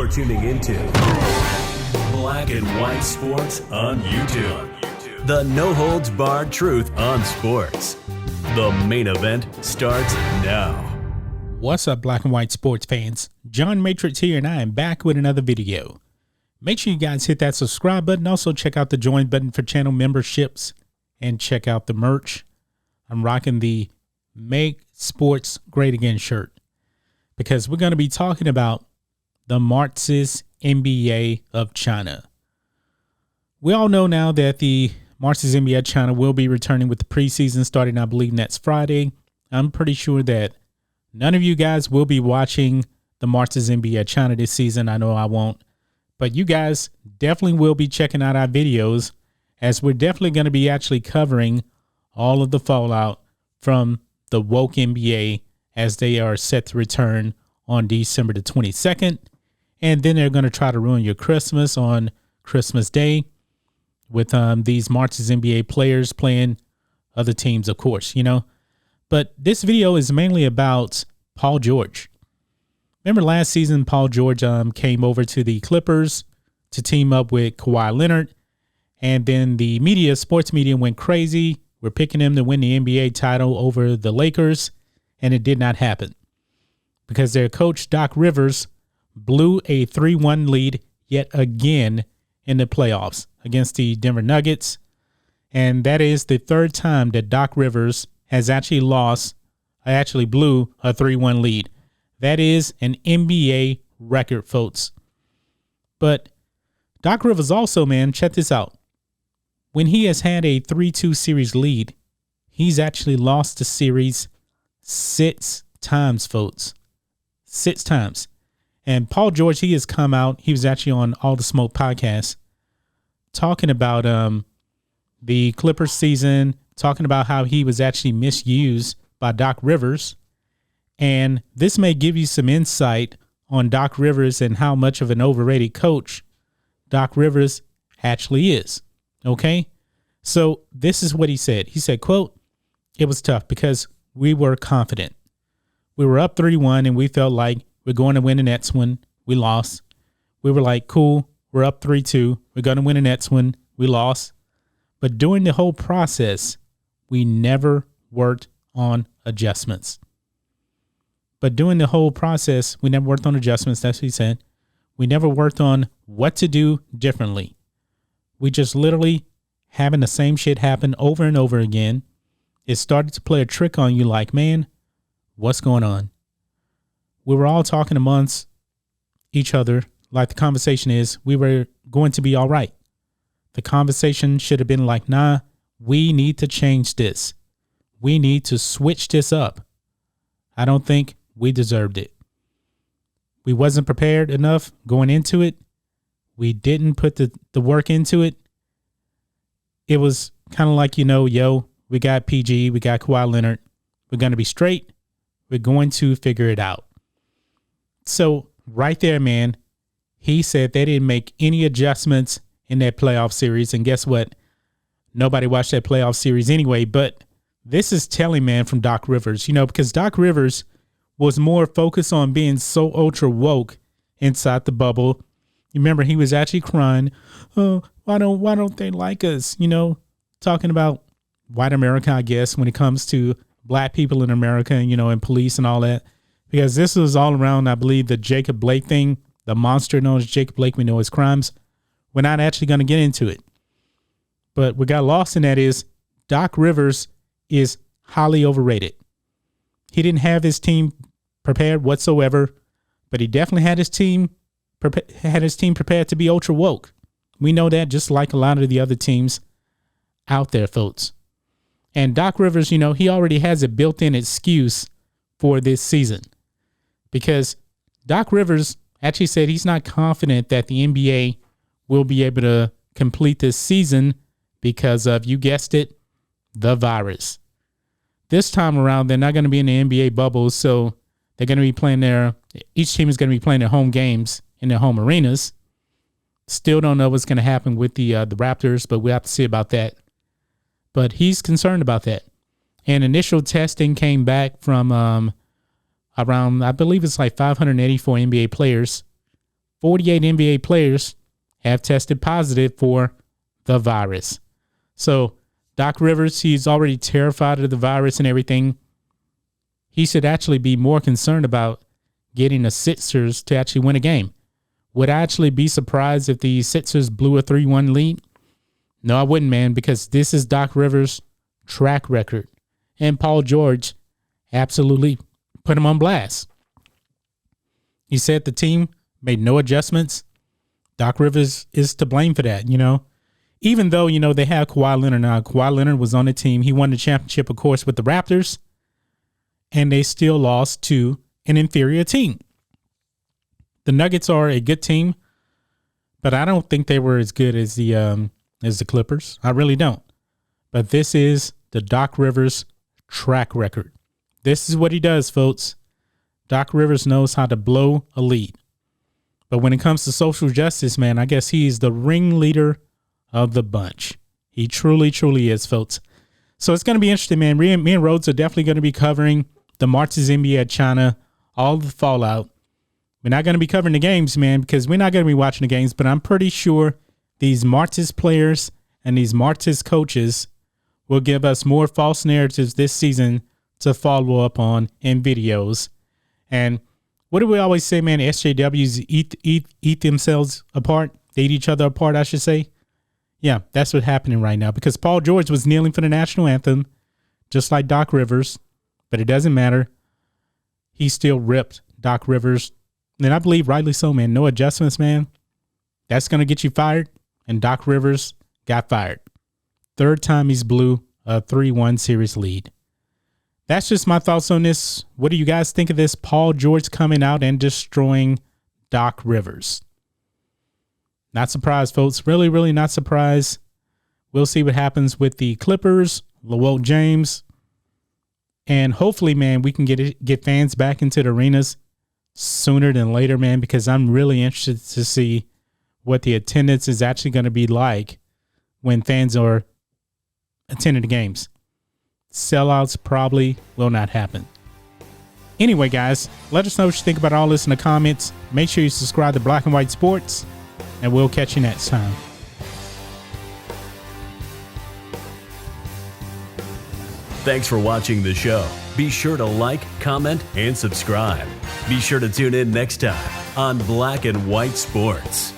You're tuning into Black and White Sports on YouTube. The no-holds-barred truth on sports. The main event starts now. What's up, Black and White sports fans? John Matrix here, and I am back with another video. Make sure you guys hit that subscribe button. Also, check out the join button for channel memberships and check out the merch. I'm rocking the Make Sports Great Again shirt because we're going to be talking about the Marxist NBA of China. We all know now that the Marxist NBA of China will be returning with the preseason starting, I believe, next Friday. I'm pretty sure that none of you guys will be watching the Marxist NBA of China this season. I know I won't. But you guys definitely will be checking out our videos, as we're definitely going to be actually covering all of the fallout from the woke NBA as they are set to return on December the 22nd. And then they're going to try to ruin your Christmas on Christmas Day with these Marxist NBA players playing other teams, of course, you know. But this video is mainly about Paul George. Remember last season, Paul George came over to the Clippers to team up with Kawhi Leonard. And then the media, sports media, went crazy. We're picking him to win the NBA title over the Lakers. And it did not happen because their coach, Doc Rivers, blew a 3-1 lead yet again in the playoffs against the Denver Nuggets. And that is the third time that Doc Rivers has actually blew a 3-1 lead. That is an NBA record, folks. But Doc Rivers also, man, check this out. When he has had a 3-2 series lead, he's actually lost the series 6 times, folks. 6 times. And Paul George, he has come out. He was actually on All the Smoke podcast talking about the Clippers season, talking about how he was actually misused by Doc Rivers. And this may give you some insight on Doc Rivers and how much of an overrated coach Doc Rivers actually is. Okay? So this is what he said. He said, quote, "It was tough because we were confident. We were up 3-1 and we felt like we're going to win the next one. We lost. We were like, cool, we're up 3-2. We're going to win the next one. We lost. But during the whole process, we never worked on adjustments. But during the whole process, we never worked on adjustments." That's what he said. We never worked on what to do differently. We just literally having the same shit happen over and over again. It started to play a trick on you like, man, what's going on? We were all talking amongst each other like the conversation is we were going to be all right. The conversation should have been like, nah, we need to change this. We need to switch this up. I don't think we deserved it. We wasn't prepared enough going into it. We didn't put the work into it. It was kind of like, we got PG, we got Kawhi Leonard. We're going to be straight. We're going to figure it out. So right there, man, he said they didn't make any adjustments in that playoff series. And guess what? Nobody watched that playoff series anyway. But this is telling, man, from Doc Rivers, because Doc Rivers was more focused on being so ultra woke inside the bubble. You remember he was actually crying. Oh, why don't they like us? Talking about white America, I guess, when it comes to black people in America, and police and all that. Because this was all around, I believe, the Jacob Blake thing, the monster known as Jacob Blake. We know his crimes. We're not actually going to get into it. But what got lost in that is Doc Rivers is highly overrated. He didn't have his team prepared whatsoever, but he definitely had his team prepared to be ultra woke. We know that, just like a lot of the other teams out there, folks. And Doc Rivers, he already has a built-in excuse for this season, because Doc Rivers actually said he's not confident that the NBA will be able to complete this season because of, you guessed it, the virus. This time around, they're not going to be in the NBA bubble, so they're going to be playing each team is going to be playing their home games in their home arenas. Still don't know what's going to happen with the Raptors, but we'll have to see about that. But he's concerned about that. And initial testing came back from around, I believe it's like 584 NBA players. 48 NBA players have tested positive for the virus. So Doc Rivers, he's already terrified of the virus and everything. He should actually be more concerned about getting the Sixers to actually win a game. Would I actually be surprised if the Sixers blew a 3-1 lead? No, I wouldn't, man, because this is Doc Rivers' track record. And Paul George absolutely put him on blast. He said the team made no adjustments. Doc Rivers is to blame for that, Even though, they have Kawhi Leonard now. Kawhi Leonard was on the team. He won the championship, of course, with the Raptors. And they still lost to an inferior team. The Nuggets are a good team, but I don't think they were as good as the Clippers. I really don't. But this is the Doc Rivers track record. This is what he does, folks. Doc Rivers knows how to blow a lead. But when it comes to social justice, man, I guess he's the ringleader of the bunch. He truly, truly is, folks. So it's going to be interesting, man. Me and Rhodes are definitely going to be covering the Marches NBA at China, all the fallout. We're not going to be covering the games, man, because we're not going to be watching the games, but I'm pretty sure these Marches players and these Marches coaches will give us more false narratives this season to follow up on in videos. And what do we always say, man? SJWs eat themselves apart. They eat each other apart, I should say. Yeah, that's what's happening right now because Paul George was kneeling for the national anthem, just like Doc Rivers, but it doesn't matter. He still ripped Doc Rivers. And I believe rightly so, man. No adjustments, man. That's going to get you fired. And Doc Rivers got fired. Third time he's blew a 3-1 series lead. That's just my thoughts on this. What do you guys think of this? Paul George coming out and destroying Doc Rivers. Not surprised, folks. Really, really not surprised. We'll see what happens with the Clippers, LeBron James. And hopefully, man, we can get fans back into the arenas sooner than later, man, because I'm really interested to see what the attendance is actually going to be like when fans are attending the games. Sellouts probably will not happen. Anyway, guys, let us know what you think about all this in the comments. Make sure you subscribe to Black and White Sports, and we'll catch you next time. Thanks for watching the show. Be sure to like, comment, and subscribe. Be sure to tune in next time on Black and White Sports.